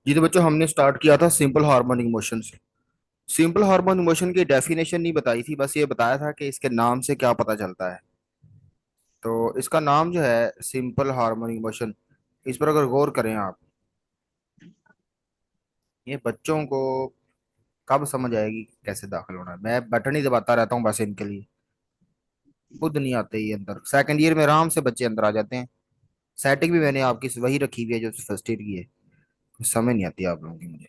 जी तो बच्चों हमने स्टार्ट किया था सिंपल हार्मोनिक मोशन से। सिंपल हार्मोनिक मोशन की डेफिनेशन नहीं बताई थी, बस ये बताया था कि इसके नाम से क्या पता चलता है। तो इसका नाम जो है सिंपल हार्मोनिक मोशन, इस पर अगर गौर करें आप, ये बच्चों को कब समझ आएगी कैसे दाखिल होना है। मैं बटन ही दबाता रहता हूँ बस इनके लिए, खुद नहीं आते ये अंदर। सेकंड ईयर में आराम से बच्चे अंदर आ जाते हैं। सेटिंग भी मैंने आपकी वही रखी हुई है जो फर्स्ट ईयर की है। समझ नहीं आती आप लोगों की मुझे।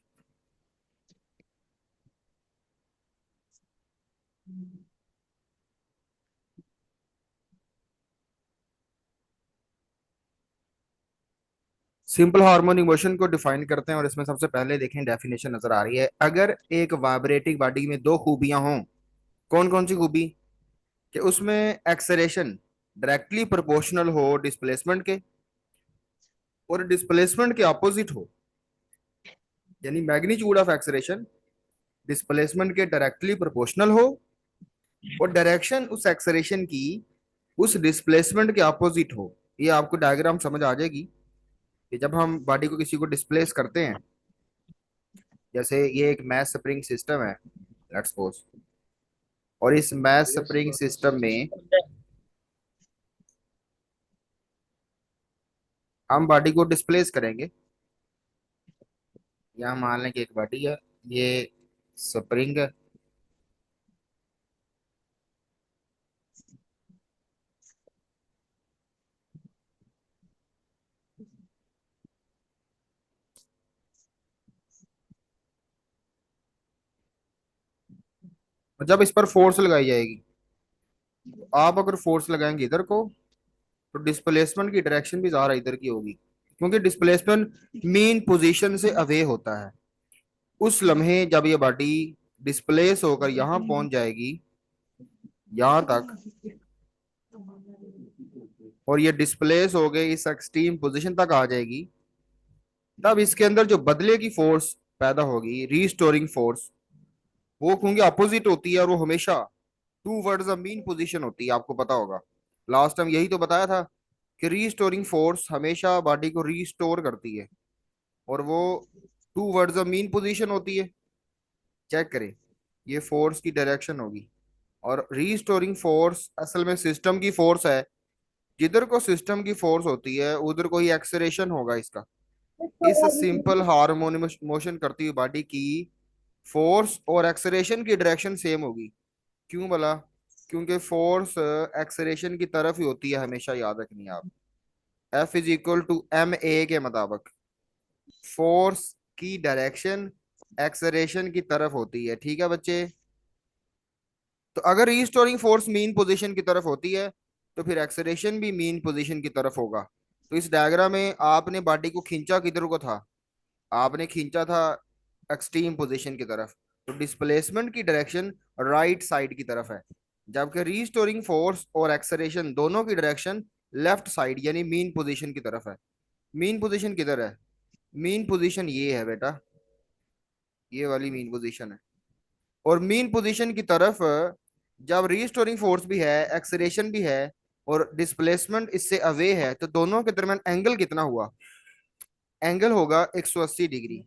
सिंपल हार्मोनिक मोशन को डिफाइन करते हैं और इसमें सबसे पहले देखें डेफिनेशन नजर आ रही है। अगर एक वाइब्रेटिंग बॉडी में दो खूबियां हों, कौन कौन सी खूबी? कि उसमें एक्सेलेरेशन डायरेक्टली प्रोपोर्शनल हो डिस्प्लेसमेंट के, और डिस्प्लेसमेंट के अपोजिट हो, यानी मैग्नीट्यूड ऑफ एक्सेलरेशन डिस्प्लेसमेंट के डायरेक्टली प्रोपोर्शनल हो, और डायरेक्शन उस एक्सेलरेशन की उस डिस्प्लेसमेंट के अपोजिट हो। ये आपको डायग्राम समझ आ जाएगी कि जब हम बॉडी को किसी को डिस्प्लेस करते हैं, जैसे ये एक मैस स्प्रिंग सिस्टम है, लेट्स सपोज, और इस मैस स्प्रिंग सिस्टम में हम बॉडी को डिस्प्लेस करेंगे। यहाँ मान लें कि एक बॉडी है, ये स्प्रिंग है, और जब इस पर फोर्स लगाई जाएगी, आप अगर फोर्स लगाएंगे इधर को, तो डिस्प्लेसमेंट की डायरेक्शन भी ज़्यादा इधर की होगी, क्योंकि डिस्प्लेसमेंट मीन पोजीशन से अवे होता है। उस लम्हे जब ये बॉडी डिस्प्लेस होकर यहाँ पहुंच जाएगी, यहाँ तक, और ये डिस्प्लेस हो गए इस एक्सट्रीम पोजीशन तक आ जाएगी, तब इसके अंदर जो बदले की फोर्स पैदा होगी, रीस्टोरिंग फोर्स, वो क्योंकि अपोजिट होती है और वो हमेशा towards a mean position होती है, आपको पता होगा। लास्ट टाइम यही तो बताया था कि रीस्टोरिंग फोर्स हमेशा बॉडी को रीस्टोर करती है, और वो towards a mean position होती है। चेक करें, ये फोर्स की डायरेक्शन होगी, और रीस्टोरिंग फोर्स असल में सिस्टम की फोर्स है। जिधर को सिस्टम की फोर्स होती है उधर को ही एक्सेलरेशन होगा इसका। इस सिंपल हार्मोनिक मोशन करती हुई बॉडी की फोर्स और एक्सेलरेशन की डायरेक्शन सेम होगी। क्यों भला? क्योंकि फोर्स एक्सेलरेशन की तरफ ही होती है हमेशा, याद रखनी है आप। F = ma के मुताबिक फोर्स की डायरेक्शन एक्सेलरेशन की तरफ होती है, ठीक है बच्चे? तो अगर रिस्टोरिंग फोर्स मीन पोजीशन की तरफ होती है, तो फिर एक्सेलरेशन भी मीन पोजीशन की तरफ होगा। तो इस डायग्राम में आपने बॉडी को खींचा किधर को था? आपने खींचा था एक्सट्रीम पोजीशन की तरफ, तो डिस्प्लेसमेंट की डायरेक्शन राइट साइड की तरफ है। जबकि रीस्टोरिंग फोर्स और एक्सेलरेशन दोनों की डायरेक्शन लेफ्ट साइड यानी मीन पोजीशन की तरफ है। मीन पोजीशन किधर है? मीन पोजीशन ये है बेटा, ये वाली मीन पोजीशन है। और मीन पोजीशन की तरफ जब रीस्टोरिंग फोर्स भी है, एक्सेलरेशन भी है, और डिस्प्लेसमेंट इससे अवे है, तो दोनों के दरमियान एंगल कितना हुआ? एंगल होगा 180 डिग्री।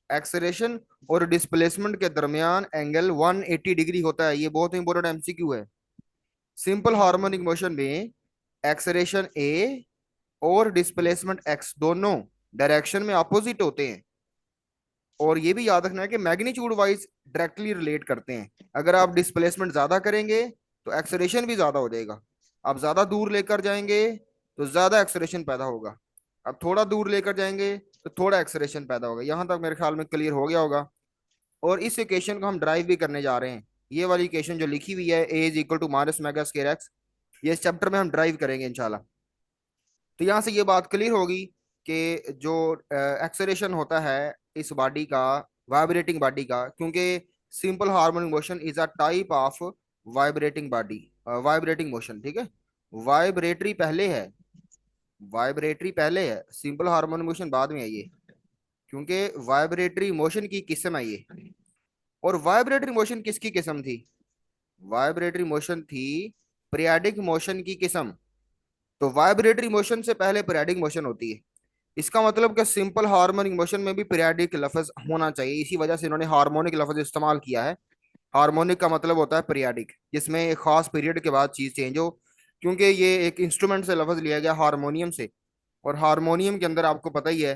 एक्सेलरेशन और डिस्प्लेसमेंट के दरमियान एंगल 180 डिग्री होता है। ये बहुत इंपॉर्टेंट एमसीक्यू है। सिंपल हार्मोनिक मोशन में एक्सेलरेशन ए और डिस्प्लेसमेंट एक्स दोनों डायरेक्शन में अपोजिट होते हैं। और ये भी याद रखना है कि मैग्नीट्यूड वाइज डायरेक्टली रिलेट करते हैं। अगर आप डिस्प्लेसमेंट ज्यादा करेंगे तो एक्सेलरेशन भी ज्यादा हो जाएगा। आप ज्यादा दूर लेकर जाएंगे तो ज्यादा एक्सेलरेशन पैदा होगा। आप थोड़ा दूर लेकर जाएंगे तो थोड़ा एक्सेलरेशन पैदा होगा। यहां तक मेरे ख्याल में क्लियर हो गया होगा। और इस इक्वेशन को हम ड्राइव भी करने जा रहे हैं। ये वाली इक्वेशन जो लिखी हुई है, A = -मेगा स्क्वायर एक्स, ये इस चैप्टर में हम ड्राइव करेंगे इंशाल्लाह। तो यहाँ से ये बात क्लियर होगी कि जो एक्सेलरेशन होता है इस बॉडी का, वाइब्रेटिंग बॉडी का, क्योंकि simple harmonic motion is a type of vibrating body, vibrating motion, ठीक है? वाइब्रेटरी पहले है, वाइब्रेटरी पहले है, सिंपल हार्मोनिक मोशन बाद में है ये, क्योंकि वाइब्रेटरी मोशन की किस्म है ये। और वाइब्रेटरी मोशन किसकी किस्म थी? वाइब्रेटरी मोशन थी पीरियाडिक मोशन की किस्म। तो वाइब्रेटरी मोशन से पहले पीरियाडिक मोशन होती है। इसका मतलब कि सिंपल हार्मोनिक मोशन में भी पीरियाडिक लफ्ज होना चाहिए, इसी वजह से इन्होंने हार्मोनिक लफ्ज इस्तेमाल किया है। हार्मोनिक का मतलब होता है पीरियाडिक, जिसमें एक खास पीरियड के बाद चीज चेंज हो। क्योंकि ये एक इंस्ट्रूमेंट से लफ्ज लिया गया हारमोनियम से, और हारमोनियम के अंदर आपको पता ही है,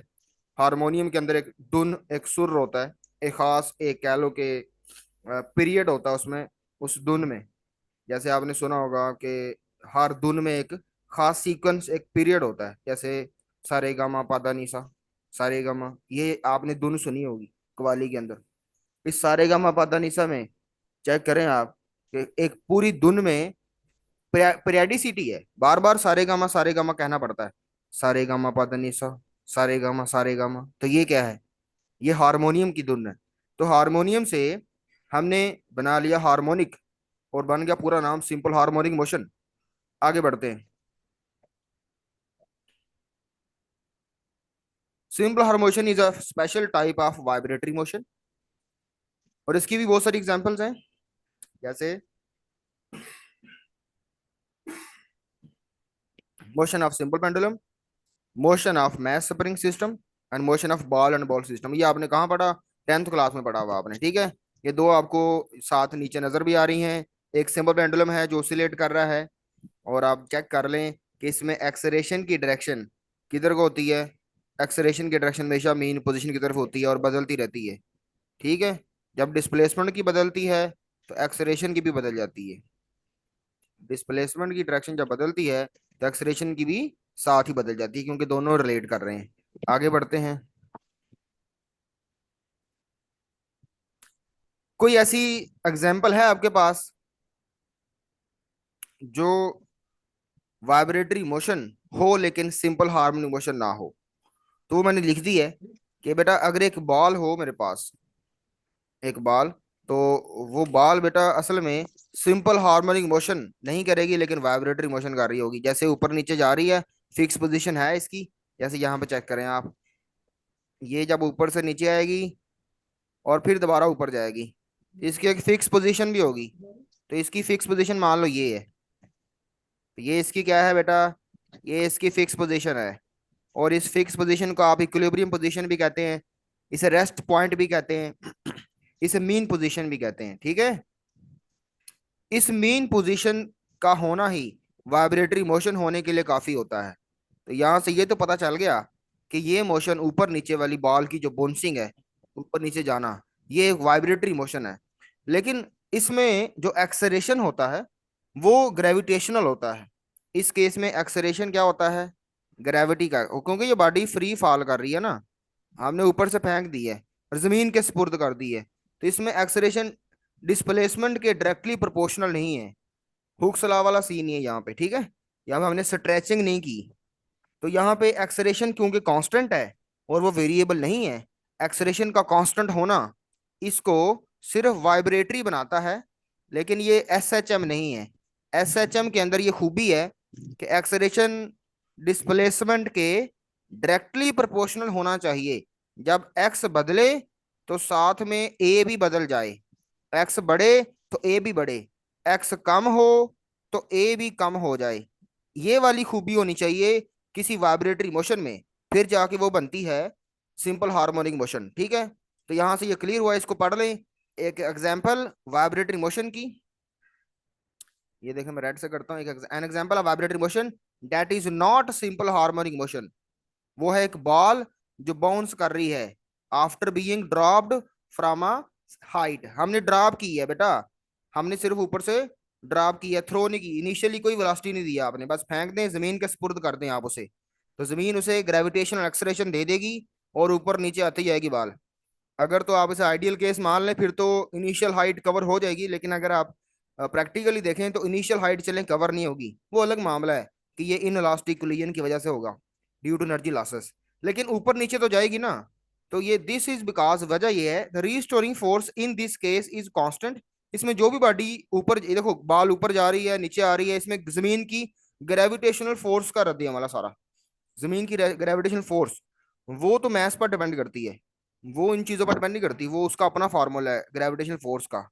हारमोनियम के अंदर एक धुन, एक सुर होता है, एक खास, एक कह लो कि पीरियड होता है उसमें, उस धुन में। जैसे आपने सुना होगा कि हर धुन में एक खास सीक्वेंस, एक पीरियड होता है, जैसे सारे गामा पादा निसा, सारे गामा, ये आपने धुन सुनी होगी कव्वाली के अंदर। इस सारे गामा पादा निसा में चेक करें आप कि एक पूरी धुन में पीरियडिसिटी है, बार बार सारे गामा कहना पड़ता है, सारे गामा पादा निसा, सारे गामा। तो ये क्या है? ये हारमोनियम की धुन है। तो हारमोनियम से हमने बना लिया हार्मोनिक, और बन गया पूरा नाम सिंपल हार्मोनिक मोशन। आगे बढ़ते हैं। Simple harmonic motion is a special type of vibratory motion, और इसकी भी बहुत सारी एग्जांपल्स हैं, जैसे motion of simple pendulum, motion of mass spring system, and motion of ball and ball system. ये आपने कहाँ पढ़ा? 10th क्लास में पढ़ा हुआ आपने, ठीक है। ये दो आपको साथ नीचे नजर भी आ रही हैं। एक सिंपल पेंडुलम है जो ऑसिलेट कर रहा है, और आप चेक कर लें कि इसमें एक्सलेरेशन की डायरेक्शन किधर को होती है। एक्सलेरेशन की डायरेक्शन हमेशा मीन पोजीशन की तरफ होती है और बदलती रहती है, ठीक है। जब डिस्प्लेसमेंट की बदलती है तो एक्सलेरेशन की भी बदल जाती है। डिस्प्लेसमेंट की डायरेक्शन जब बदलती है तो एक्सलेरेशन की भी साथ ही बदल जाती है, क्योंकि दोनों रिलेट कर रहे हैं। आगे बढ़ते हैं। कोई ऐसी एग्जांपल है आपके पास जो वाइब्रेटरी मोशन हो लेकिन सिंपल हार्मोनिक मोशन ना हो? तो वो मैंने लिख दी है कि बेटा अगर एक बॉल हो मेरे पास, एक बॉल, तो वो बॉल बेटा असल में सिंपल हार्मोनिक मोशन नहीं करेगी, लेकिन वाइब्रेटरी मोशन कर रही होगी। जैसे ऊपर नीचे जा रही है, फिक्स पोजीशन है इसकी। जैसे यहाँ पे चेक करें आप, ये जब ऊपर से नीचे आएगी और फिर दोबारा ऊपर जाएगी, इसकी एक फिक्स पोजीशन भी होगी। तो इसकी फिक्स पोजीशन मान लो ये है, तो ये इसकी क्या है बेटा? ये इसकी फिक्स पोजीशन है। और इस फिक्स पोजीशन को आप इक्विलिब्रियम पोजीशन भी कहते हैं, इसे रेस्ट पॉइंट भी कहते हैं, इसे मीन पोजीशन भी कहते हैं, ठीक है। इस मीन पोजीशन का होना ही वाइब्रेटरी मोशन होने के लिए काफी होता है। तो यहां से ये तो पता चल गया कि ये मोशन ऊपर नीचे वाली बॉल की जो बाउंसिंग है, ऊपर नीचे जाना, ये एक वाइब्रेटरी मोशन है। लेकिन इसमें जो एक्सेलेरेशन होता है वो ग्रेविटेशनल होता है। इस केस में एक्सेलेरेशन क्या होता है? ग्रेविटी का, क्योंकि ये बॉडी फ्री फॉल कर रही है ना, हमने ऊपर से फेंक दी है और जमीन के स्पुर्द कर दी है। तो इसमें एक्सेलेरेशन डिस्प्लेसमेंट के डायरेक्टली प्रोपोर्शनल नहीं है। हुक्स लॉ वाला सीन ही है यहाँ पे, ठीक है। यहाँ पे हमने स्ट्रेचिंग नहीं की। तो यहाँ पे एक्सेलेरेशन क्योंकि कांस्टेंट है और वो वेरिएबल नहीं है, एक्सेलेरेशन का कांस्टेंट होना इसको सिर्फ वाइब्रेटरी बनाता है, लेकिन ये एसएचएम नहीं है। एसएचएम के अंदर ये खूबी है कि एक्सेलेरेशन डिस्प्लेसमेंट के डायरेक्टली प्रोपोर्शनल होना चाहिए। जब एक्स बदले तो साथ में ए भी बदल जाए, एक्स बढ़े तो ए भी बढ़े, एक्स कम हो तो ए भी कम हो जाए। ये वाली खूबी होनी चाहिए किसी वाइब्रेटरी मोशन में, फिर जाके वो बनती है सिंपल हार्मोनिक मोशन, ठीक है। तो यहां से ये क्लियर हुआ, इसको पढ़ लें। एक एग्जांपल वाइब्रेटरी मोशन की, ये देखें मैं रेड से करता हूँ। एक an example of vibratory motion that is not simple harmonic motion, वो है एक बॉल जो बाउंस कर रही है after being dropped from a height. हमने ड्रॉप की है बेटा, हमने सिर्फ ऊपर से ड्रॉप की है, थ्रो नहीं की। इनिशियली कोई वेलोसिटी नहीं दिया आपने, बस फेंक दें, जमीन के स्पुर्द कर दें आप उसे, तो जमीन उसे ग्रेविटेशनल एक्सलेरेशन दे देगी और ऊपर नीचे आती जाएगी बॉल। अगर तो आप इसे आइडियल केस मान लें फिर तो इनिशियल हाइट कवर हो जाएगी, लेकिन अगर आप प्रैक्टिकली देखें तो इनिशियल हाइट चलें कवर नहीं होगी, वो अलग मामला है कि ये इन इलास्टिक कोलिजन की वजह से होगा, ड्यू टू एनर्जी लॉसेस। लेकिन ऊपर नीचे तो जाएगी ना। तो ये दिस इज बिकॉज, वजह ये है the restoring force in this case is constant. इसमें जो भी बॉडी ऊपर, ये देखो बॉल ऊपर जा रही है नीचे आ रही है, इसमें जमीन की ग्रेविटेशनल फोर्स का रद्द हमारा सारा, जमीन की ग्रेविटेशनल फोर्स वो तो मैस पर डिपेंड करती है, वो इन चीजों पर डिपेंड नहीं करती, वो उसका अपना फार्मूला है ग्रेविटेशनल फोर्स का।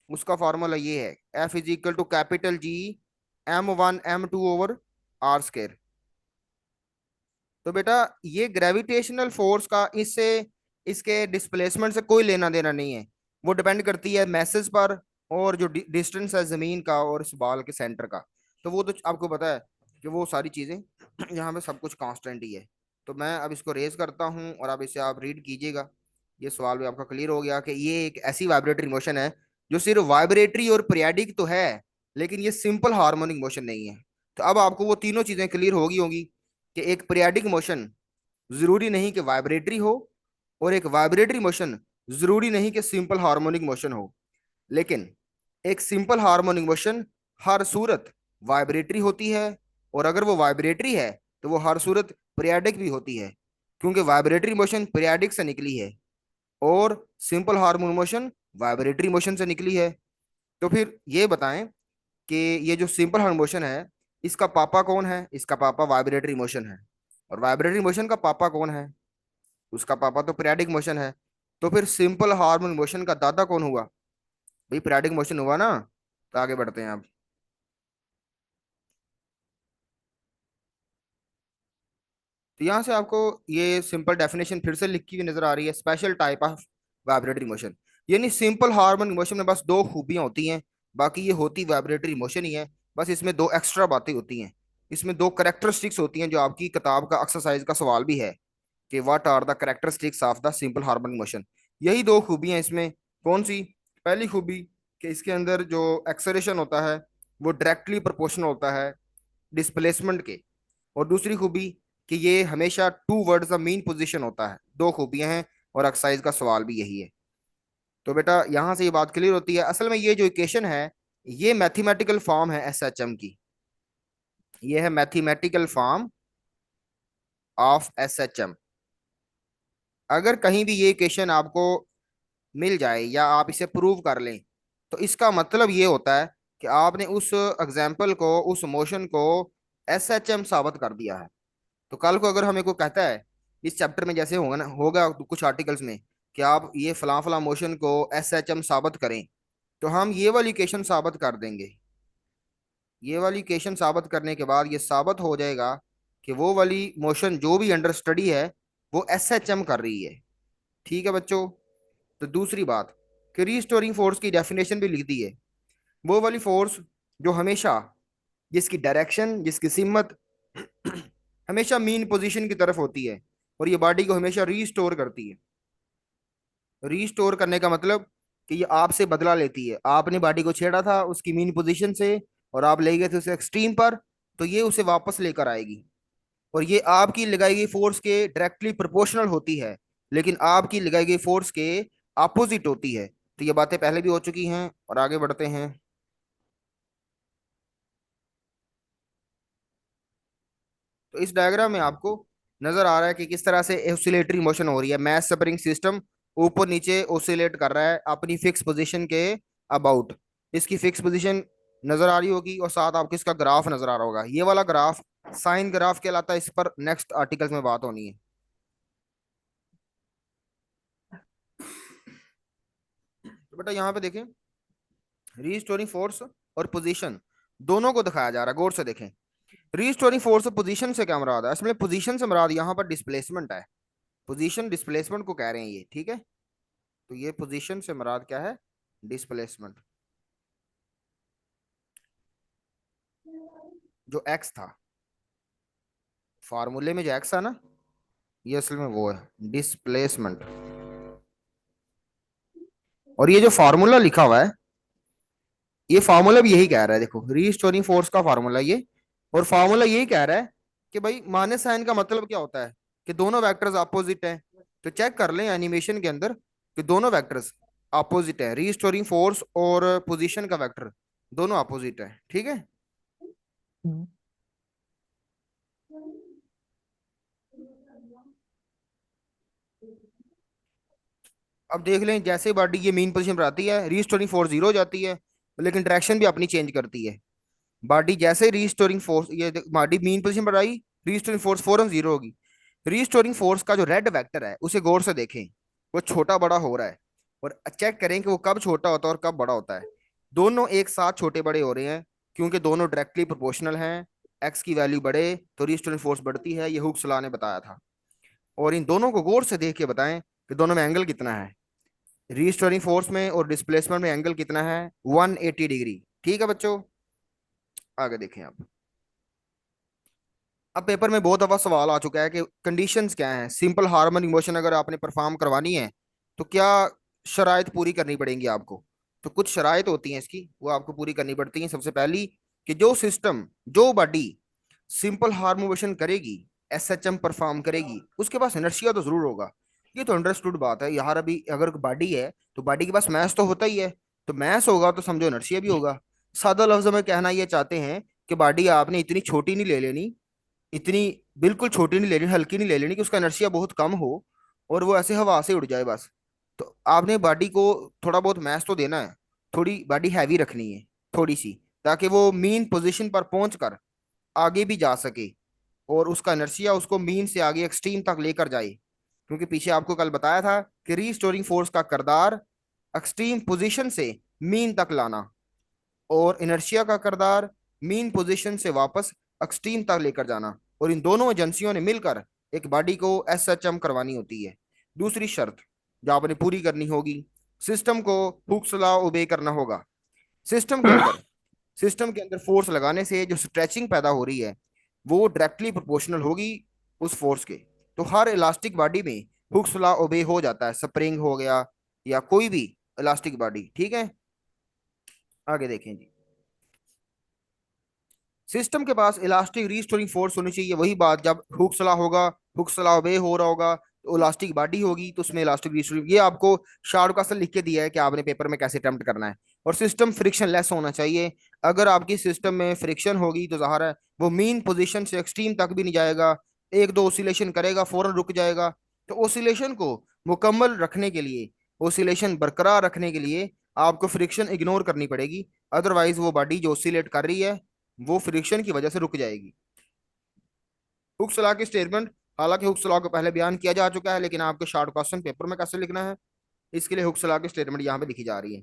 उसका फार्मूला ये है, F is equal to capital G M1 M2 over R square. तो बेटा ये ग्रेविटेशनल फोर्स का इससे इसके डिस्प्लेसमेंट से कोई लेना देना नहीं है। वो डिपेंड करती है मैसेज पर, और जो डिस्टेंस है जमीन का और इस बॉल के सेंटर का। तो वो तो आपको पता है कि वो सारी चीजें यहाँ पे सब कुछ कांस्टेंट ही है। तो मैं अब इसको रेज करता हूँ और अब इसे आप रीड कीजिएगा। ये सवाल भी आपका क्लियर हो गया कि ये एक ऐसी वाइब्रेटरी मोशन है जो सिर्फ वाइब्रेटरी और पीरियाडिक तो है, लेकिन ये सिंपल हार्मोनिक मोशन नहीं है। तो अब आपको वो तीनों चीजें क्लियर होगी होंगी कि एक पीरियाडिक मोशन जरूरी नहीं कि वाइब्रेटरी हो, और एक वाइब्रेटरी मोशन जरूरी नहीं कि सिंपल हार्मोनिक मोशन हो। लेकिन एक सिंपल हार्मोनिक मोशन हर सूरत वाइब्रेटरी होती है, और अगर वो वाइब्रेटरी है तो वो हर सूरत पीरियाडिक भी होती है, क्योंकि वाइब्रेटरी मोशन पीरियाडिक से निकली है और simple harmonic motion vibratory motion से निकली है। तो फिर ये बताएं कि ये जो सिंपल हार्मोनिक मोशन है, इसका पापा कौन है? इसका पापा वाइब्रेटरी मोशन है। और वाइब्रेटरी मोशन का पापा कौन है? उसका पापा तो पीरियाडिक मोशन है। तो फिर सिंपल हार्मोनिक मोशन का दादा कौन हुआ? भाई पीरियाडिक मोशन हुआ ना। तो आगे बढ़ते हैं अब। तो यहाँ से आपको ये सिंपल डेफिनेशन फिर से लिखी हुई नजर आ रही है। Special type of vibratory motion, यानी सिंपल हार्मोनिक मोशन में बस दो खूबियां होती हैं, बाकी ये होती वाइब्रेटरी मोशन ही है। बस इसमें दो एक्स्ट्रा बातें होती हैं, इसमें दो करेक्टरिस्टिक्स होती हैं जो आपकी किताब का एक्सरसाइज का सवाल भी है कि what are the characteristics of the simple harmonic motion. यही दो खूबियां इसमें। कौन सी? पहली खूबी कि इसके अंदर जो एक्सेलरेशन होता है वो डायरेक्टली प्रोपोर्शनल होता है डिस्प्लेसमेंट के। और दूसरी खूबी कि ये हमेशा towards the mean position होता है। दो खूबियां हैं और एक्सरसाइज का सवाल भी यही है। तो बेटा यहां से ये बात क्लियर होती है, असल में ये जो इक्वेशन है ये मैथमेटिकल फॉर्म है एसएचएम की। ये है मैथमेटिकल फॉर्म ऑफ एसएचएम। अगर कहीं भी ये इक्वेशन आपको मिल जाए या आप इसे प्रूव कर लें, तो इसका मतलब ये होता है कि आपने उस एग्जाम्पल को, उस मोशन को एसएचएम साबित कर दिया है। तो कल को अगर हमें कोई कहता है इस चैप्टर में, जैसे होगा ना, होगा कुछ आर्टिकल्स में कि आप ये फलां फलां मोशन को एसएचएम साबित करें, तो हम ये वाली इक्वेशन साबित कर देंगे। ये वाली इक्वेशन साबित करने के बाद ये साबित हो जाएगा कि वो वाली मोशन जो भी अंडर स्टडी है वो एसएचएम कर रही है। ठीक है बच्चों। तो दूसरी बात कि रीस्टोरिंग फोर्स की डेफिनेशन भी लिख दी है। वो वाली फोर्स जो हमेशा, जिसकी डायरेक्शन, जिसकी सिमत हमेशा मीन पोजीशन की तरफ होती है, और ये बॉडी को हमेशा रीस्टोर करती है। रीस्टोर करने का मतलब कि ये आपसे बदला लेती है। आपने बॉडी को छेड़ा था उसकी मीन पोजीशन से और आप ले गए थे उसे एक्सट्रीम पर, तो ये उसे वापस लेकर आएगी। और ये आपकी लगाई गई फोर्स के डायरेक्टली प्रोपोर्शनल होती है, लेकिन आपकी लगाई गई फोर्स के अपोजिट होती है। तो ये बातें पहले भी हो चुकी हैं, और आगे बढ़ते हैं। तो इस डायग्राम में आपको नजर आ रहा है कि किस तरह से ऑसिलेटरी मोशन हो रही है। मैस स्प्रिंग सिस्टम ऊपर नीचे ऑसिलेट कर रहा है अपनी फिक्स पोजीशन के अबाउट। इसकी फिक्स पोजीशन नजर आ रही होगी, और साथ आपको इसका ग्राफ नजर आ रहा होगा। ये वाला ग्राफ साइन ग्राफ कहलाता है। इस पर नेक्स्ट आर्टिकल्स में बात होनी है। तो बेटा यहाँ पे देखें, रीस्टोरिंग फोर्स और पोजीशन दोनों को दिखाया जा रहा है। गौर से देखें, रीस्टोरिंग फोर्स और पोजीशन से क्या मुराद है? इसमें पोजीशन से मुराद यहाँ पर डिस्प्लेसमेंट है। पोजीशन डिस्प्लेसमेंट को कह रहे हैं ये, ठीक है। तो ये पोजीशन से मुराद क्या है? डिस्प्लेसमेंट। जो एक्स था फार्मूले में, जो एक्स था ना, ये असल में वो है डिस्प्लेसमेंट। और ये जो फार्मूला लिखा हुआ है, ये फार्मूला भी यही कह रहा है। देखो, रीस्टोरिंग फोर्स का फार्मूला ये, और फार्मूला यही कह रहा है कि भाई माइनस साइन का मतलब क्या होता है कि दोनों वेक्टर्स अपोजिट हैं। तो चेक कर लें एनिमेशन के अंदर कि दोनों वेक्टर्स अपोजिट है। रीस्टोरिंग फोर्स और पोजीशन का वेक्टर दोनों अपोजिट है, ठीक है। अब देख लें, जैसे बॉडी ये मेन पोजीशन पर आती है रीस्टोरिंग फोर्स जीरो हो जाती है, लेकिन डायरेक्शन भी अपनी चेंज करती है। बॉडी जैसे रीस्टोरिंग फोर्स, ये बॉडी मेन पोजीशन पर आई, रीस्टोरिंग फोर्स फौरन जीरो होगी। रीस्टोरिंग फोर्स का जो रेड वेक्टर है उसे गौर से देखें, वो छोटा बड़ा हो रहा है। और चेक करें कि वो कब छोटा होता है और कब बड़ा होता है। दोनों एक साथ छोटे बड़े हो रहे हैं, क्योंकि दोनों डायरेक्टली प्रोपोर्शनल हैं। एक्स की वैल्यू बढ़े तो रीस्टोरिंग फोर्स बढ़ती है, ये हुक्स लॉ ने बताया था। और इन दोनों को गौर से देख के बताएं कि दोनों में एंगल कितना है, रीस्टोरिंग फोर्स में और डिस्प्लेसमेंट में एंगल कितना है, 180 डिग्री। ठीक है बच्चों, आगे देखें आप। अब पेपर में बहुत दफा सवाल आ चुका है कि कंडीशंस क्या हैं, सिंपल हार्मोनिक मोशन अगर आपने परफॉर्म करवानी है तो क्या शराइत पूरी करनी पड़ेंगी आपको। तो कुछ शराइत होती हैं इसकी, वो आपको पूरी करनी पड़ती हैं। सबसे पहली कि जो सिस्टम, जो बॉडी सिंपल हार्मोनिक मोशन करेगी, एसएचएम परफॉर्म करेगी, उसके पास इनर्शिया तो जरूर होगा। ये तो अंडरस्टूड बात है यार। अभी अगर बॉडी है तो बॉडी के पास मैस तो होता ही है, तो मैस होगा तो समझो इनर्शिया भी होगा। सादा लफ्ज में कहना ये चाहते हैं कि बॉडी आपने इतनी छोटी नहीं ले लेनी, इतनी बिल्कुल छोटी नहीं ले लेनी, हल्की नहीं ले लेनी कि उसका इनर्शिया बहुत कम हो और वो ऐसे हवा से उड़ जाए बस। तो आपने बॉडी को थोड़ा बहुत मैस तो देना है, थोड़ी बॉडी हैवी रखनी है थोड़ी सी, ताकि वो मीन पोजीशन पर पहुंच कर आगे भी जा सके और उसका इनर्शिया उसको मीन से आगे एक्सट्रीम तक लेकर जाए। क्योंकि पीछे आपको कल बताया था कि रीस्टोरिंग फोर्स का करदार एक्सट्रीम पोजीशन से मीन तक लाना, और इनर्शिया का करदार मीन पोजीशन से वापस एक्सट्रीम तक लेकर जाना। और इन दोनों एजेंसियों ने मिलकर एक बॉडी को एसएचएम करवानी होती है। दूसरी शर्त जो आपने पूरी करनी होगी, सिस्टम को हुक्स लॉ ओबे करना होगा। सिस्टम के अंदर सिस्टम के अंदर फोर्स लगाने से जो स्ट्रेचिंग पैदा हो रही है वो डायरेक्टली प्रोपोर्शनल होगी उस फोर्स के। तो हर इलास्टिक बॉडी में हुक्स लॉ ओबे हो जाता है, स्प्रिंग हो गया या कोई भी इलास्टिक बॉडी। ठीक है, आगे देखें जी। सिस्टम के पास इलास्टिक रीस्टोरिंग फोर्स होनी चाहिए। वही बात, जब हुक सला होगा, हुक सला ओबे हो रहा होगा तो इलास्टिक बॉडी होगी, तो उसमें इलास्टिक रीस्टोरिंग, ये आपको शार्ट का लिख के दिया है कि आपने पेपर में कैसे अटेम्प्ट करना है। और सिस्टम फ्रिक्शन लेस होना चाहिए। अगर आपकी सिस्टम में फ्रिक्शन होगी तो जाहिर है वो मीन पोजीशन से एक्सट्रीम तक भी नहीं जाएगा, एक दो ओसिलेशन करेगा फौरन रुक जाएगा। तो ओसिलेशन को मुकम्मल रखने के लिए, ओसिलेशन बरकरार रखने के लिए आपको फ्रिक्शन इग्नोर करनी पड़ेगी। अदरवाइज वो बॉडी जो ओसिलेट कर रही है वो फ्रिक्शन की वजह से रुक जाएगी। हुक्स लॉ की स्टेटमेंट, हालांकि हुक्स लॉ को पहले बयान किया जा चुका है, लेकिन आपके शॉर्ट क्वेश्चन पेपर में कैसे लिखना है इसके लिए हुक्स लॉ की स्टेटमेंट यहाँ पे लिखी जा रही है।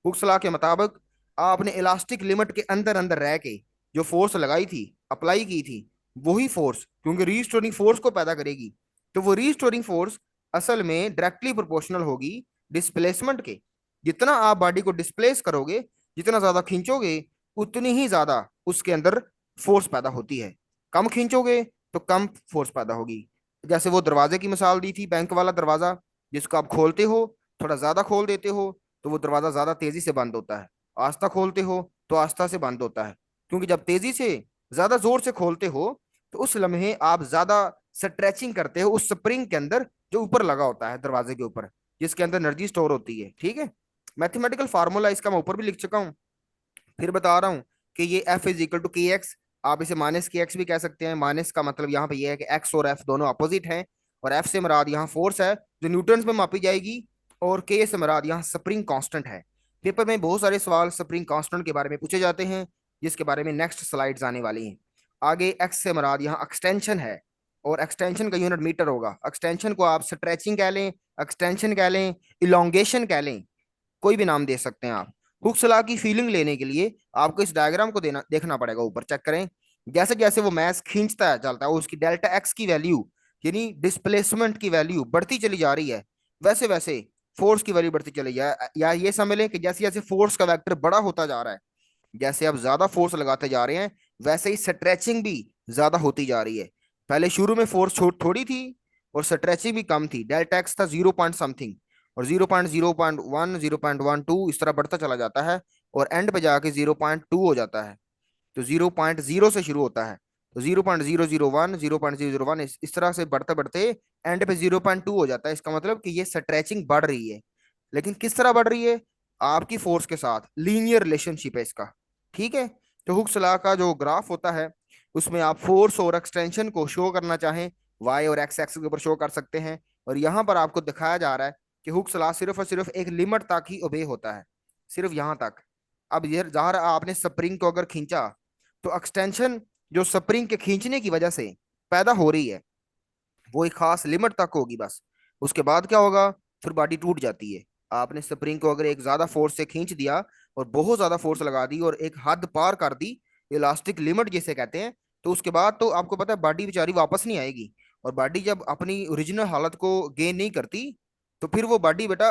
हुक्स लॉ के मुताबिक आपने इलास्टिक लिमिट के अंदर अंदर रह के जो फोर्स लगाई थी, अप्लाई की थी, वही फोर्स क्योंकि रीस्टोरिंग फोर्स को पैदा करेगी, तो वो रीस्टोरिंग फोर्स असल में डायरेक्टली प्रोपोर्शनल होगी डिस्प्लेसमेंट के। जितना आप बॉडी को डिस्प्लेस करोगे, जितना ज्यादा खींचोगे, उतनी ही ज्यादा उसके अंदर फोर्स पैदा होती है। कम खींचोगे तो कम फोर्स पैदा होगी। जैसे वो दरवाजे की मिसाल दी थी, बैंक वाला दरवाजा, जिसको आप खोलते हो, थोड़ा ज्यादा खोल देते हो तो वो दरवाजा ज्यादा तेजी से बंद होता है, आस्था खोलते हो तो आस्था से बंद होता है। क्योंकि जब तेजी से ज्यादा जोर से खोलते हो तो उस लम्हे आप ज्यादा स्ट्रेचिंग करते हो उस स्प्रिंग के अंदर जो ऊपर लगा होता है दरवाजे के ऊपर, जिसके अंदर एनर्जी स्टोर होती है। ठीक है, मैथमेटिकल फार्मूला इसका मैं ऊपर भी लिख चुका हूँ, फिर बता रहा हूँ कि ये एफ इज इक्वल टू के एक्स। आप इसे माइनस के एक्स भी कह सकते हैं। माइनस का मतलब यहाँ पे ये है कि एक्स और एफ दोनों अपोजिट हैं, और एफ से मुराद यहाँ फोर्स है जो न्यूटन में मापी जाएगी, और के से मुराद यहाँ स्प्रिंग कांस्टेंट है। पेपर में बहुत सारे सवाल स्प्रिंग कांस्टेंट के बारे में पूछे जाते हैं, जिसके बारे में नेक्स्ट स्लाइड्स आने वाली हैं। आगे एक्स से मुराद यहाँ एक्सटेंशन है, और एक्सटेंशन का यूनिट मीटर होगा। एक्सटेंशन को आप स्ट्रेचिंग कह लें, एक्सटेंशन कह लें, इलोंगेशन कह लें, कोई भी नाम दे सकते हैं आप। हुक्स लॉ की फीलिंग लेने के लिए आपको इस डायग्राम को देना देखना पड़ेगा। ऊपर चेक करें, जैसे जैसे वो मैस खींचता है चलता है, उसकी डेल्टा एक्स की वैल्यू यानी डिस्प्लेसमेंट की वैल्यू बढ़ती चली जा रही है, वैसे वैसे फोर्स की वैल्यू बढ़ती चली जाए। या ये समझ लें कि जैसे जैसे फोर्स का वेक्टर बड़ा होता जा रहा है, जैसे आप ज्यादा फोर्स लगाते जा रहे हैं, वैसे ही स्ट्रेचिंग भी ज्यादा होती जा रही है। पहले शुरू में फोर्स थोड़ी थी और स्ट्रेचिंग भी कम थी, डेल्टा एक्स था 0 पॉइंट समथिंग, और 0.0.1 0.12 इस तरह बढ़ता चला जाता है, और एंड पे जाके 0.2 हो जाता है। तो 0.0 से शुरू होता है, तो 0.001 0.001 इस तरह से बढ़ते बढ़ते एंड पे 0.2 हो जाता है। इसका मतलब कि ये स्ट्रेचिंग बढ़ रही है। लेकिन किस तरह बढ़ रही है, आपकी फोर्स के साथ लीनियर रिलेशनशिप है इसका। ठीक है, तो हुक्स लॉ का जो ग्राफ होता है उसमें आप फोर्स और एक्सटेंशन को शो करना चाहें, वाई और एक्स एक्सिस के ऊपर शो कर सकते हैं। और यहां पर आपको दिखाया जा रहा है कि हुक्स लॉ सिर्फ और सिर्फ एक लिमिट तक ही ओबे होता है, सिर्फ यहां तक। अब ये जहाँ आपने स्प्रिंग को अगर खींचा तो एक्सटेंशन जो स्प्रिंग के खींचने की वजह से पैदा हो रही है वो एक खास लिमिट तक होगी बस। उसके बाद क्या होगा, फिर बॉडी टूट जाती है। आपने स्प्रिंग को अगर एक ज्यादा फोर्स से खींच दिया और बहुत ज्यादा फोर्स लगा दी और एक हद पार कर दी, इलास्टिक लिमिट जिसे कहते हैं, तो उसके बाद तो आपको पता है बॉडी बेचारी वापस नहीं आएगी। और बॉडी जब अपनी ओरिजिनल हालत को गेन नहीं करती, तो फिर वो बॉडी बेटा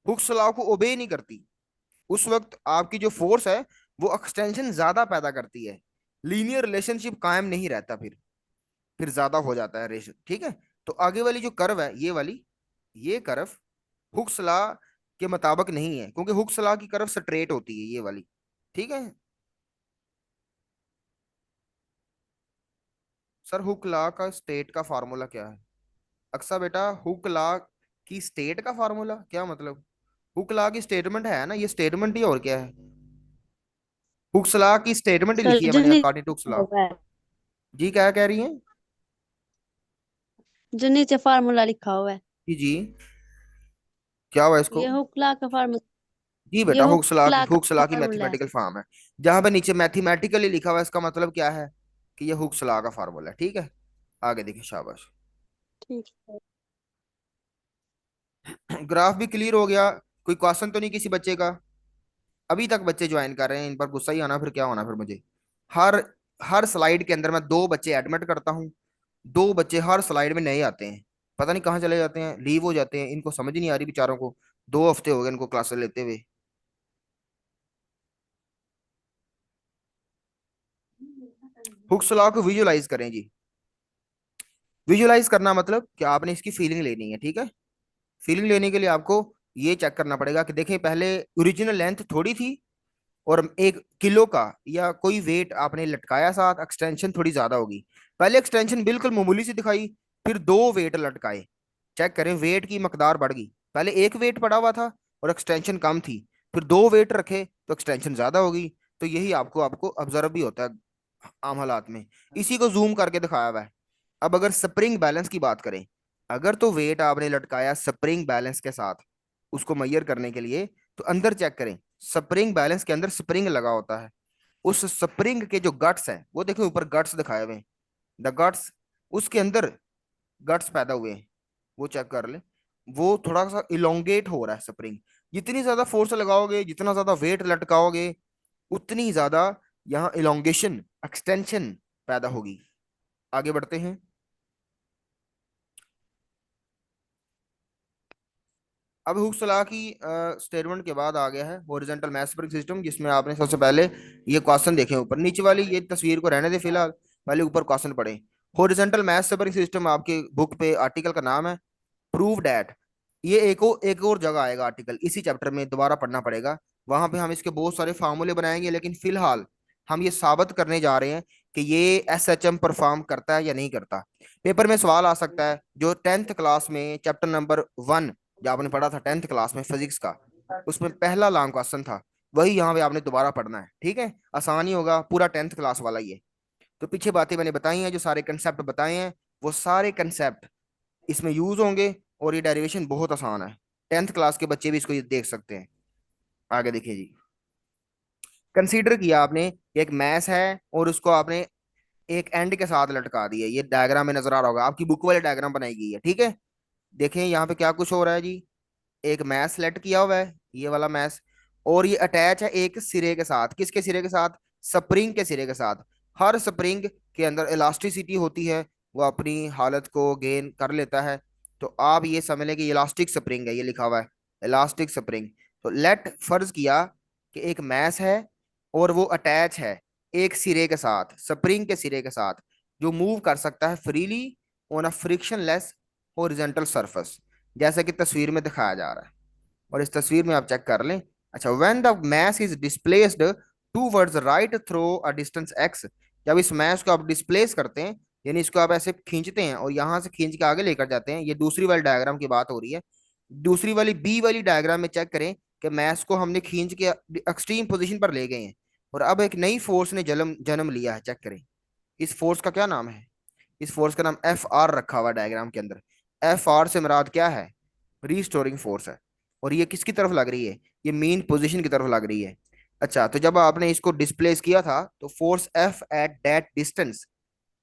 हुक्स लॉ को ओबे नहीं करती। उस वक्त आपकी जो फोर्स है वो एक्सटेंशन ज्यादा पैदा करती है, लीनियर रिलेशनशिप कायम नहीं रहता, फिर ज्यादा हो जाता है रेशन, ठीक है। तो आगे वाली जो कर्व है ये वाली, ये कर्व हुक्स लॉ के मुताबिक नहीं है, क्योंकि हुक्स लॉ की कर्व स्ट्रेट होती है ये वाली, ठीक है। सर हुक लॉ का स्टेट का फार्मूला क्या है? अक्सा बेटा, हुक लॉ की स्टेट का फार्मूला क्या मतलब? हुक लॉ की स्टेटमेंट है ना, ये स्टेटमेंट ही और क्या है? हुक्स लॉ की स्टेटमेंट ही सर लिखी है जो मैंने नीचे अकॉर्डिंग टू हुक्स लिखा लॉ। हुआ है, जी क्या कह रही हैं? जो नीचे फार्मूला लिखा हुआ है, जी जी, क्या हुआ इसको? ये हुक्ला का फार्मूला, जी ये बेटा हुक्ला का हुक्स लॉ की फार्मूला है। मैथमेटिकल फॉर्म है। जहां पे नीचे मैथमेटिकली लिखा हुआ है, इसका मतलब क्या है? कि ये हुक्स लॉ का फार्मूला है, ठीक है। आगे देखिए, शाबाश। ठीक है। ग्राफ भी क्लियर हो गया। कोई क्वेश्चन तो नहीं किसी बच्चे का? अभी तक बच्चे ज्वाइन कर रहे हैं, इन पर गुस्सा ही आना, फिर क्या होना फिर मुझे। हर हर स्लाइड के अंदर मैं दो बच्चे एडमिट करता हूँ, दो बच्चे हर स्लाइड में नए आते हैं, पता नहीं कहाँ चले जाते हैं, लीव हो जाते हैं, इनको समझ ही नहीं आ रही बेचारों को। 2 हफ्ते हो गए इनको क्लासेस लेते हुए। हुक्स लॉ को विजुलाइज करें जी। विजुलाइज करना मतलब कि आपने इसकी फीलिंग लेनी है, ठीक है। फीलिंग लेने के लिए आपको ये चेक करना पड़ेगा कि देखिए पहले ओरिजिनल लेंथ थोड़ी थी, और 1 किलो का या कोई वेट आपने लटकाया साथ, एक्सटेंशन थोड़ी ज्यादा होगी। पहले एक्सटेंशन बिल्कुल मामूली सी दिखाई, फिर 2 वेट लटकाए, चेक करें वेट की मकदार बढ़ गई। पहले 1 वेट पड़ा हुआ था और एक्सटेंशन कम थी, फिर 2 वेट रखे तो एक्सटेंशन ज्यादा होगी। तो यही आपको आपको ऑब्जर्व भी होता है आम हालात में। इसी को जूम करके दिखाया हुआ है। अब अगर स्प्रिंग बैलेंस की बात करें, अगर तो वेट आपने लटकाया स्प्रिंग बैलेंस के साथ, उसको मैयर करने के लिए, तो अंदर चेक करें, स्प्रिंग बैलेंस के अंदर स्प्रिंग लगा होता है। उस स्प्रिंग के जो गट्स हैं, वो देखो ऊपर गट्स दिखाए हुए हैं, द गट्स, उसके अंदर गट्स पैदा हुए हैं, वो चेक कर ले। वो थोड़ा सा इलोंगेट हो रहा है स्प्रिंग। जितनी ज्यादा फोर्स लगाओगे, जितना ज्यादा वेट लटकाओगे, उतनी ज्यादा यहाँ इलोंगेशन, एक्सटेंशन पैदा होगी। आगे बढ़ते हैं। अब हुक्स लॉ की स्टेटमेंट के बाद आ गया है हॉरिजॉन्टल मैथ स्प्रिंग सिस्टम, जिसमें आपने सबसे पहले ये क्वेश्चन देखे ऊपर, नीचे वाली ये तस्वीर को रहने दे फिलहाल, पहले ऊपर क्वेश्चन पढ़े। हॉरिजॉन्टल मैथ स्प्रिंग सिस्टम आपके बुक पे आर्टिकल का नाम है प्रूव डैट। ये एक और जगह आएगा आर्टिकल, इसी चैप्टर में दोबारा पढ़ना पड़ेगा। वहां पे हम इसके बहुत सारे फार्मूले बनाएंगे, लेकिन फिलहाल हम ये साबित करने जा रहे हैं कि ये SHM परफॉर्म करता है या नहीं करता। पेपर में सवाल आ सकता है, जो 10th क्लास में चैप्टर नंबर 1 जो आपने पढ़ा था 10th क्लास में फिजिक्स का, उसमें पहला लॉन्ग क्वेश्चन था, वही यहाँ पे आपने दोबारा पढ़ना है, ठीक है। आसान ही होगा, पूरा 10th क्लास वाला ही है। तो पीछे बातें मैंने बताई हैं, जो सारे कंसेप्ट बताए हैं, वो सारे कंसेप्ट इसमें यूज होंगे। और ये डेरिवेशन बहुत आसान है, 10th क्लास के बच्चे भी इसको ये देख सकते हैं। आगे देखिए जी। कंसीडर किया आपने कि एक मैस है और उसको आपने एक एंड के साथ लटका दिया, ये डायग्राम में नजर आ रहा होगा, आपकी बुक वाले डायग्राम बनाई गई है, ठीक है। देखें यहाँ पे क्या कुछ हो रहा है जी। एक मैस सेलेक्ट किया हुआ है, ये वाला मैस, और ये अटैच है एक सिरे के साथ, किसके सिरे के साथ? स्प्रिंग के सिरे के साथ। हर स्प्रिंग के अंदर इलास्टिसिटी होती है, वो अपनी हालत को गेन कर लेता है। तो आप ये समझ लें कि इलास्टिक स्प्रिंग है, ये लिखा हुआ है इलास्टिक स्प्रिंग। तो लेट फर्ज किया कि एक मैस है और वो अटैच है एक सिरे के साथ, स्प्रिंग के सिरे के साथ, जो मूव कर सकता है freely on a frictionless horizontal surface, जैसा कि तस्वीर में दिखाया जा रहा है। और इस तस्वीर में आप चेक कर लें। अच्छा, when the mass is displaced towards right through a distance x, जब इस मैस को आप डिस्प्लेस करते हैं, यानी इसको आप ऐसे खींचते हैं और यहां से खींच के आगे लेकर जाते हैं, ये दूसरी वाली डायग्राम की बात हो रही है। दूसरी वाली बी वाली डायग्राम में चेक करें कि मैस को हमने खींच के एक्सट्रीम पोजीशन पर ले गए हैं, और अब एक नई फोर्स ने जन्म जन्म लिया है, चेक करें। इस फोर्स का क्या नाम है? इस फोर्स का नाम FR रखा हुआ डायग्राम के अंदर। FR से मुराद क्या है? रीस्टोरिंग फोर्स है। और ये किसकी तरफ लग रही है? ये मेन पोजीशन की तरफ लग रही है। अच्छा, तो जब आपने इसको डिस्प्लेस किया था, तो force F at that distance,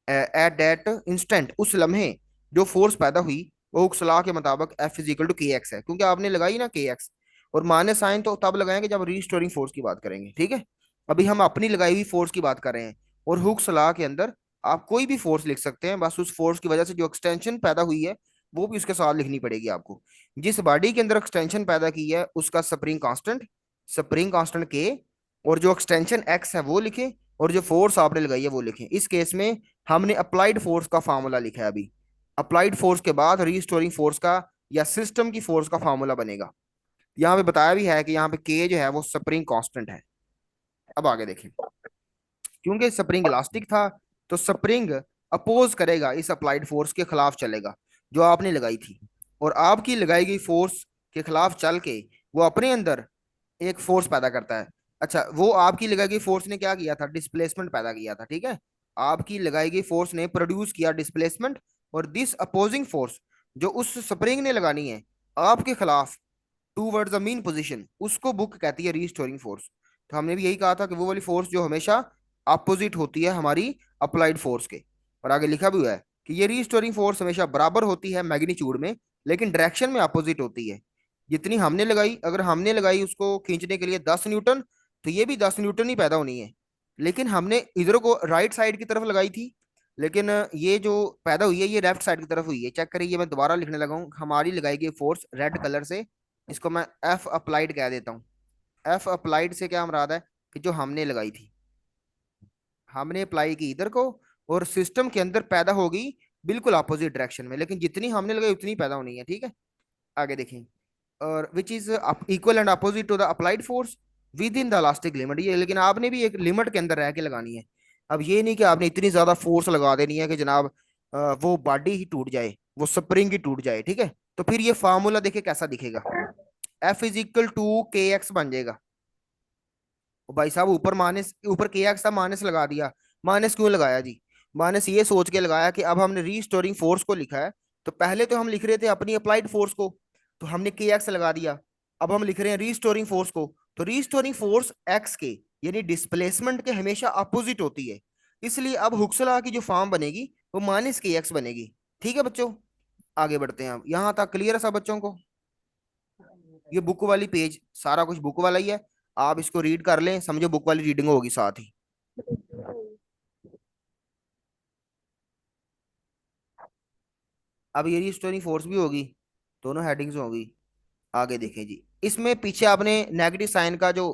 at that instant, उस लम्हे जो फोर्स पैदा हुई, वो हुक्स लॉ के मुताबिक F is equal to KX है, क्योंकि आपने लगाई ना KX। और माइनस साइन तो तब लगाएंगे जब रीस्टोरिंग फोर्स की बात करेंगे, ठीक है। अभी हम अपनी लगाई हुई फोर्स की बात कर रहे हैं, और हुक्स लॉ के अंदर आप कोई भी फोर्स लिख सकते हैं, बस उस फोर्स की वजह से जो एक्सटेंशन पैदा हुई है वो भी उसके साथ लिखनी पड़ेगी आपको। जिस बॉडी के अंदर एक्सटेंशन पैदा की है उसका स्प्रिंग कांस्टेंट के, और जो एक्सटेंशन एक्स है वो लिखें, और जो फोर्स आपने लगाई है वो लिखें। इस केस में हमने अप्लाइड फोर्स का फार्मूला लिखा है अभी। अप्लाइड फोर्स के बाद रीस्टोरिंग फोर्स का या सिस्टम की फोर्स का फार्मूला बनेगा। यहाँ पे बताया भी है कि यहाँ पे के जो है वो स्प्रिंग कांस्टेंट है। अब आगे देखें, क्योंकि स्प्रिंग इलास्टिक था तो स्प्रिंग अपोज करेगा, इस अप्लाइड फोर्स के खिलाफ चलेगा जो आपने लगाई थी, और आपकी लगाई गई फोर्स के खिलाफ चल के वो अपने अंदर एक फोर्स पैदा करता है। अच्छा, वो आपकी लगाई गई फोर्स ने क्या किया था, डिस्प्लेसमेंट पैदा किया था, ठीक है। आपकी लगाई गई फोर्स ने प्रोड्यूस किया डिस्प्लेसमेंट, और दिस अपोजिंग फोर्स जो उस स्प्रिंग ने लगानी है आपके खिलाफ टूवर्ड्स द मीन पोजीशन, उसको बुक कहती है रीस्टोरिंग फोर्स। तो हमने भी यही कहा था कि वो वाली फोर्स जो हमेशा अपोजिट होती है हमारी अप्लाइड फोर्स के। और आगे लिखा भी हुआ है कि ये रीस्टोरिंग फोर्स हमेशा बराबर होती है मैग्नीट्यूड में, लेकिन डायरेक्शन में अपोजिट होती है। जितनी हमने लगाई, अगर हमने लगाई उसको खींचने के लिए 10 न्यूटन, तो ये भी 10 न्यूटन ही पैदा होनी है। लेकिन हमने इधर को राइट साइड की तरफ लगाई थी, लेकिन ये जो पैदा हुई है ये लेफ्ट साइड की तरफ हुई है। चेक करिए, ये मैं दोबारा लिखने लगा हूँ, हमारी लगाई गई फोर्स रेड कलर से, इसको मैं एफ अप्लाइड कह देता हूँ। एफ अप्लाइड से क्या मुराद है कि जो हमने लगाई थी, हमने अप्लाई की इधर को, और सिस्टम के अंदर पैदा होगी बिल्कुल अपोजिट डायरेक्शन में, लेकिन जितनी हमने लगाई उतनी पैदा होनी है, ठीक है। आगे देखें, और which is equal and opposite to the applied force within the elastic limit. ये लेकिन आपने भी एक लिमिट के अंदर रह के लगानी है। अब ये नहीं कि आपने इतनी ज्यादा फोर्स लगा देनी है कि जनाब वो बॉडी ही टूट जाए, वो स्प्रिंग ही टूट जाए, ठीक है। तो फिर ये फार्मूला देखिए कैसा दिखेगा, एफ इज इक्वल टू के एक्स बन जाएगा। ओ भाई साहब, ऊपर माइनस, ऊपर के एक्स था, माइनस लगा दिया। माइनस क्यों लगाया जी? माइनस ये सोच के लगाया कि अब हमने रीस्टोरिंग फोर्स को लिखा है, तो पहले तो हम लिख रहे थे अपनी अप्लाइड फोर्स को, तो हमने के एक्स लगा दिया। अब हम लिख रहे हैं रीस्टोरिंग फोर्स को, तो रीस्टोरिंग फोर्स एक्स के यानी डिस्प्लेसमेंट के हमेशा अपोजिट होती है। इसलिए अब हुक्सला की जो फॉर्म बनेगी वो माइनस के एक्स बनेगी। ठीक है बच्चों, आगे बढ़ते हैं। अब यहां तक क्लियर है सब बच्चों को? ये बुक वाली पेज, सारा कुछ बुक वाला ही है, आप इसको रीड कर लें, समझो बुक वाली रीडिंग होगी साथ ही। अब ये रिस्टोरिंग फोर्स भी होगी, दोनों हेडिंग्स होगी। आगे देखें जी, इसमें पीछे आपने नेगेटिव साइन का जो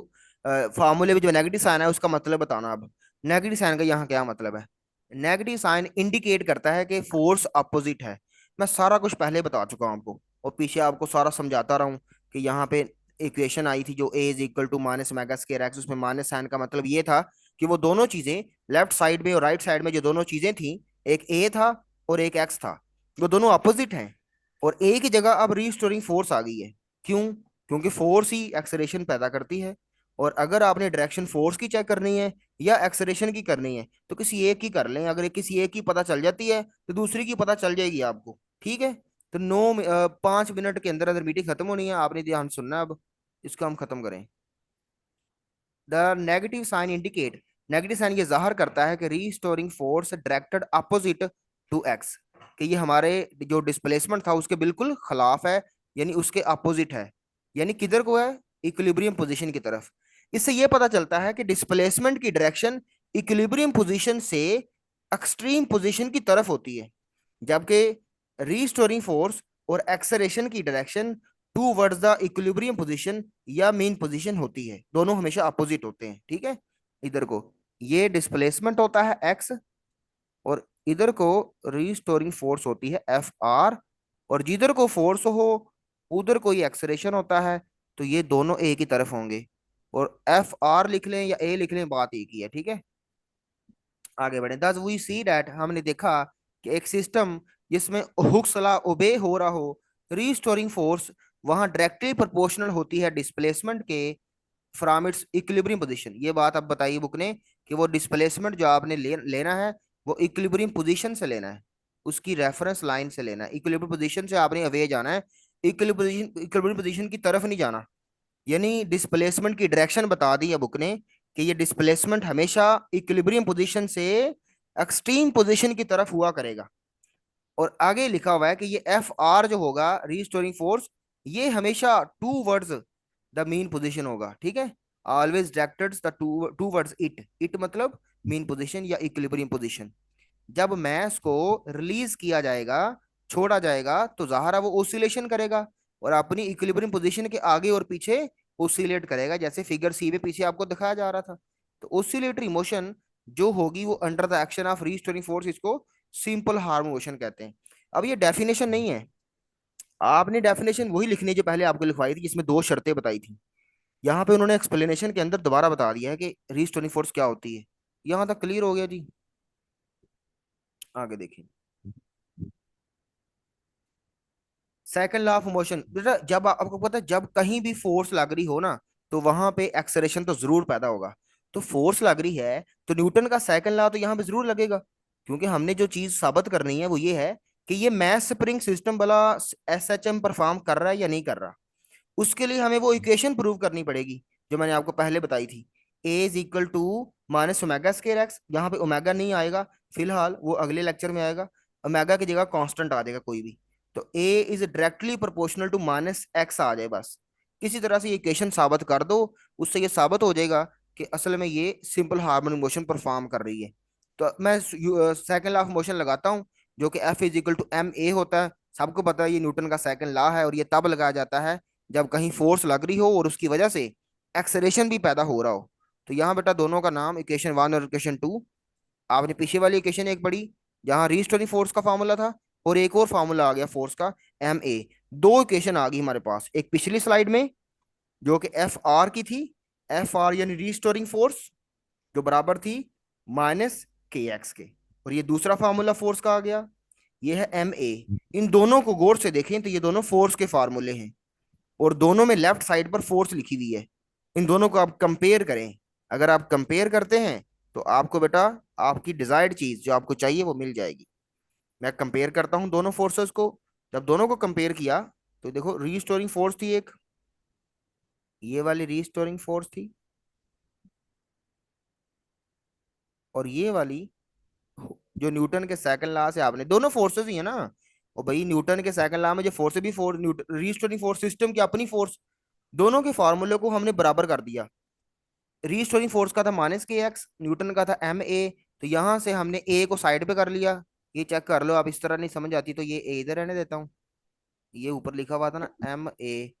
फार्मूले में जो नेगेटिव साइन है उसका मतलब बताना। अब नेगेटिव साइन का यहाँ क्या मतलब है? नेगेटिव साइन इंडिकेट करता है कि फोर्स अपोजिट है। मैं सारा कुछ पहले बता चुका हूँ आपको, और पीछे आपको सारा समझाता रहा हूँ कि यहाँ पे इक्वेशन आई थी जो A is equal to minus omega square X, उसमें माइनस साइन का मतलब ये था कि वो दोनों चीजें लेफ्ट साइड में और राइट साइड में जो दोनों चीजें थी, एक ए था और एक एक्स था, वो दोनों अपोजिट हैं, और ए की जगह अब रीस्टोरिंग फोर्स आ गई है। क्यों? क्योंकि फोर्स ही एक्सेलरेशन पैदा करती है, और अगर आपने डायरेक्शन फोर्स की चेक करनी है या एक्सेलरेशन की करनी है तो किसी एक की कर लें। अगर किसी एक की पता चल जाती है तो दूसरी की पता चल जाएगी आपको, ठीक है। तो 5 मिनट के अंदर अंदर मीटिंग खत्म होनी है, आपने ध्यान सुनना है। अब इसको हम खत्म करें। The negative sign indicate, negative sign ये जाहिर करता है कि restoring force directed opposite to x, कि ये हमारे जो डिस्प्लेसमेंट था उसके बिल्कुल खिलाफ है, यानी उसके अपोजिट है। यानी किधर को है? इक्विलिब्रियम पोजीशन की तरफ। इससे ये पता चलता है कि डिस्प्लेसमेंट की डायरेक्शन इक्विलिब्रियम पोजीशन से एक्सट्रीम पोजीशन की तरफ होती है, जबकि रीस्टोरिंग फोर्स और एक्सेलरेशन की direction towards the equilibrium position या मेन पोजीशन होती है। दोनों हमेशा अपोजिट होते हैं, ठीक है। इधर को ये डिस्प्लेसमेंट होता है एक्स, और इधर को रीस्टोरिंग फोर्स होती है एफ आर, और जिधर को फोर्स हो उधर कोई एक्सेलरेशन होता है, तो ये दोनों ए की तरफ होंगे। और एफ आर लिख लें या ए लिख लें, बात एक ही है, ठीक है। आगे बढ़े, दस वी सी दैट, हमने देखा कि एक सिस्टम जिसमें हुक्स लॉ ओबे हो रहा हो, रीस्टोरिंग फोर्स वहां डायरेक्टली प्रोपोर्शनल होती है डिस्प्लेसमेंट के फ्रॉम इट्स इक्विलिब्रियम पोजीशन। ये बात अब बताइए बुक ने कि वो डिस्प्लेसमेंट जो आपने लेना है वो इक्विलिब्रियम पोजीशन से लेना है, उसकी रेफरेंस लाइन से लेना है। इक्विलिब्रियम पोजीशन से आपने अवे जाना है, इक्विलिब्रियम पोजीशन की तरफ नहीं जाना। यानी डिस्प्लेसमेंट की डायरेक्शन बता दी है बुक ने कि ये डिस्प्लेसमेंट हमेशा इक्विलिब्रियम पोजीशन से एक्सट्रीम पोजीशन की तरफ हुआ करेगा। और आगे लिखा हुआ है कि ये एफ आर जो होगा रीस्टोरिंग फोर्स, ये हमेशा towards the mean position होगा, ठीक है। Always directed the towards it, it मतलब मीन पोजीशन या इक्विलिब्रियम पोजीशन। जब मैस को रिलीज किया जाएगा, छोड़ा जाएगा, तो ज़ाहिर है वो ओसिलेशन करेगा और अपनी इक्विलिब्रियम पोजीशन के आगे और पीछे ओसिलेट करेगा, जैसे फिगर सी में पीछे आपको दिखाया जा रहा था। तो ओसिलेटरी मोशन जो होगी वो under the action of restoring force, इसको सिंपल हार्म मोशन कहते हैं। अब ये डेफिनेशन नहीं है, आपने डेफिनेशन वही लिखनी है जो पहले आपको लिखवाई थी, जिसमें दो शर्तें बताई थी। यहाँ पे उन्होंने एक्सप्लेनेशन के अंदर दोबारा बता दिया है कि रीस्टोरिंग फोर्स क्या होती है। यहाँ तक क्लियर हो गया जी? आगे देखिए, सेकंड लॉ ऑफ मोशन। बेटा जब आपको पता है, जब कहीं भी फोर्स लग रही हो ना, तो वहां पे एक्सेलरेशन तो जरूर पैदा होगा। तो फोर्स लग रही है तो न्यूटन का सेकंड लॉ तो यहाँ पे जरूर लगेगा, क्योंकि हमने जो चीज साबित करनी है वो ये है कि ये मैस स्प्रिंग सिस्टम वाला एसएचएम परफॉर्म कर रहा है या नहीं कर रहा। उसके लिए हमें वो इक्वेशन प्रूव करनी पड़ेगी जो मैंने आपको पहले बताई थी। A is equal to minus omega square X, यहाँ पे ओमेगा नहीं आएगा फिलहाल, वो अगले लेक्चर में आएगा। ओमेगा की जगह कांस्टेंट आ जाएगा कोई भी। तो A is directly proportional to minus X आ जाए बस। किसी तरह से ये इक्वेशन साबित कर दो, उससे ये साबित हो जाएगा कि असल में ये सिंपल हार्मोनिक मोशन परफॉर्म कर रही है। तो मैं सेकंड लॉ ऑफ मोशन लगाता हूँ, जो कि F is equal to m a होता है। सबको पता है ये न्यूटन का सेकंड लॉ है, और ये तब लगाया जाता है जब कहीं फोर्स लग रही हो और उसकी वजह से एक्सेलरेशन भी पैदा हो रहा हो। तो यहाँ बेटा दोनों का नाम इक्वेशन वन और इक्वेशन टू, आपने पीछे वाली इक्वेशन एक पढ़ी जहां रीस्टोरिंग फोर्स का फार्मूला था, और एक और फार्मूला आ गया फोर्स का, एम ए। दो इक्वेशन आ गई हमारे पास, एक पिछली स्लाइड में जो कि एफ आर की थी, एफ आर यानी रीस्टोरिंग फोर्स, जो बराबर थी माइनस के एक्स के, और ये दूसरा फार्मूला फोर्स का आ गया, ये है एम ए। इन दोनों को गौर से देखें तो ये दोनों फोर्स के फार्मूले हैं, और दोनों में लेफ्ट साइड पर फोर्स लिखी हुई है। इन दोनों को आप कंपेयर करें, अगर आप कंपेयर करते हैं तो आपको बेटा आपकी डिजायर्ड चीज जो आपको चाहिए वो मिल जाएगी। मैं कंपेयर करता हूं दोनों फोर्सेस को। जब दोनों को कंपेयर किया तो देखो, रीस्टोरिंग फोर्स थी एक, ये वाली रीस्टोरिंग फोर्स थी, और ये वाली जो न्यूटन के सेकंड लॉ से आपने, दोनों फोर्सेस ही है ना। और भाई न्यूटन के सेकंड लॉ में जो फोर्स भी फोर्स, रीस्टोरिंग फोर्स सिस्टम की अपनी फोर्स, दोनों के फार्मूले को हमने बराबर कर दिया। रीस्टोरिंग फोर्स का था माइनस के एक्स, न्यूटन का था एम ए। तो यहां से हमने ए को साइड पे कर लिया। ये चेक कर लो, आप इस तरह नहीं समझ आती तो ये ए इधर रहने देता हूँ। ये ऊपर लिखा हुआ था ना m a,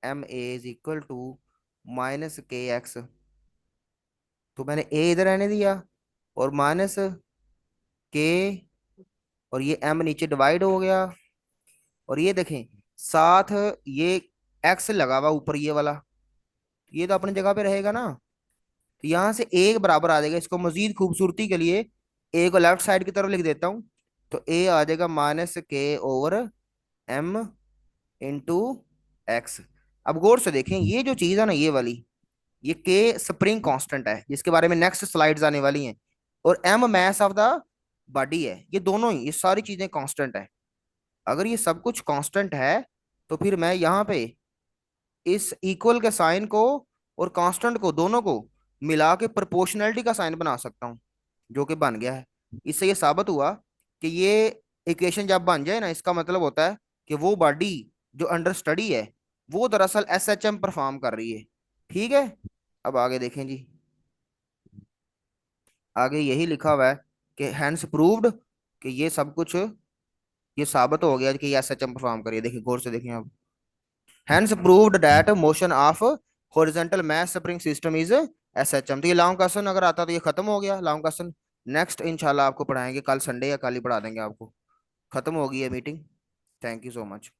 m a is equal to minus k x, तो मैंने ए इधर रहने दिया और माइनस के, और ये एम नीचे डिवाइड हो गया। और ये देखें साथ ये एक्स लगा हुआ ऊपर ये वाला, ये तो अपनी जगह पे रहेगा ना। तो यहाँ से एक बराबर आ जाएगा, इसको मजीद खूबसूरती के लिए ए को लेफ्ट साइड की तरफ लिख देता हूँ। तो ए आ जाएगा माइनस के ओवर एम इंटू एक्स। अब गौर से देखें, ये जो चीज है ना ये वाली, ये के स्प्रिंग कांस्टेंट है जिसके बारे में नेक्स्ट स्लाइड्स आने वाली हैं, और m mass of the body है। ये दोनों ही, ये सारी चीजें कांस्टेंट है। अगर ये सब कुछ कांस्टेंट है तो फिर मैं यहाँ पे इस इक्वल के साइन को और कांस्टेंट को दोनों को मिला के प्रोपोर्शनैलिटी का साइन बना सकता हूँ, जो कि बन गया है। इससे ये साबित हुआ कि ये इक्वेशन जब बन जाए ना, इसका मतलब होता है कि वो बॉडी जो अंडर स्टडी है वो दरअसल एसएचएम परफॉर्म कर रही है। ठीक है, अब आगे देखें जी। आगे यही लिखा हुआ है कि हैंस प्रूव्ड, कि ये सब कुछ ये साबित हो गया कि ये एसएचएम परफॉर्म करिए। देखिए गौर से देखें अब, hence proved that motion of horizontal mass spring system is SHM। तो ये लॉन्ग क्वेश्चन अगर आता तो ये खत्म हो गया लॉन्ग क्वेश्चन। नेक्स्ट इंशाल्लाह आपको पढ़ाएंगे, कल संडे या कल ही पढ़ा देंगे आपको। खत्म हो गई है meeting. Thank you so much.